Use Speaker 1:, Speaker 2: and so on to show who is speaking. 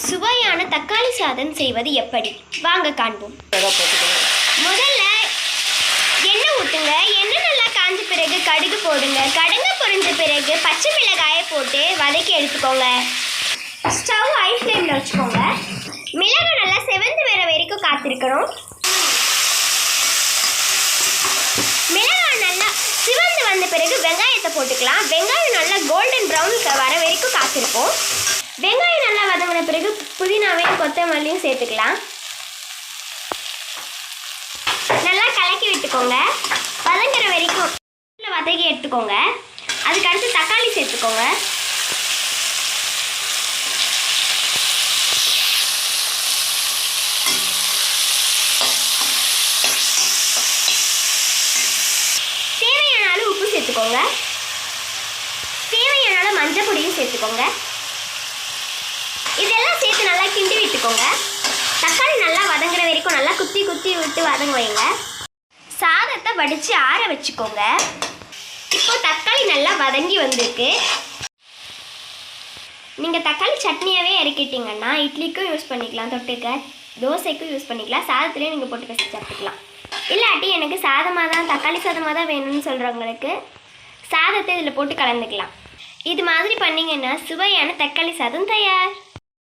Speaker 1: சுவையான தக்காளி சாதம் செய்வது எப்படி வாங்க காண்போம். முதல்ல எண்ணெய் ஊற்றுங்க. எண்ணெய் நல்லா காஞ்ச பிறகு கடுகு போடுங்க. கடுகு பொரிஞ்ச பிறகு பச்சை மிளகாயை போட்டு வதக்கி எடுத்துக்கோங்க. ஸ்டவ் ஹை ஃப்ளேமில் வச்சுக்கோங்க. மிளகு நல்லா செவந்து வர வரைக்கும் காத்திருக்கணும். மிளகாய் நல்லா சிவந்து வந்த பிறகு வெங்காயத்தை போட்டுக்கலாம். வெங்காயம் நல்லா கோல்டன் ப்ரௌன் வர வரைக்கும் காத்திருப்போம். வெங்காயம் நல்லா வதங்கின பிறகு புதினாவையும் கொத்தமல்லியும் சேர்த்துக்கலாம். நல்லா கலக்கி விட்டுக்கோங்க. வதங்குற வரைக்கும் வதக்கி எடுத்துக்கோங்க. அதுக்கடுத்து தக்காளி சேர்த்துக்கோங்க. தேவையான அளவு உப்பு சேர்த்துக்கோங்க. தேவையான அளவு மஞ்சள் பொடியும் சேர்த்துக்கோங்க. இதெல்லாம் சேர்த்து நல்லா கிண்டி விட்டுக்கோங்க. தக்காளி நல்லா வதங்குற வரைக்கும் நல்லா குத்தி குத்தி விட்டு வதங்க வைங்க. சாதத்தை வடித்து ஆற வச்சுக்கோங்க. இப்போ தக்காளி நல்லா வதங்கி வந்திருக்கு. நீங்கள் தக்காளி சட்னியாகவே இறக்கிட்டிங்கன்னா இட்லிக்கும் யூஸ் பண்ணிக்கலாம், தொட்டுக்க தோசைக்கும் யூஸ் பண்ணிக்கலாம், சாதத்துலேயும் நீங்கள் போட்டு பசி சாப்பிட்டுக்கலாம். இல்லாட்டி எனக்கு சாதமாக தான் தக்காளி சாதமாக தான் வேணும்னு சொல்கிறவங்களுக்கு சாதத்தை இதில் போட்டு கலந்துக்கலாம். இது மாதிரி பண்ணிங்கன்னா சுவையான தக்காளி சாதம் தயார்.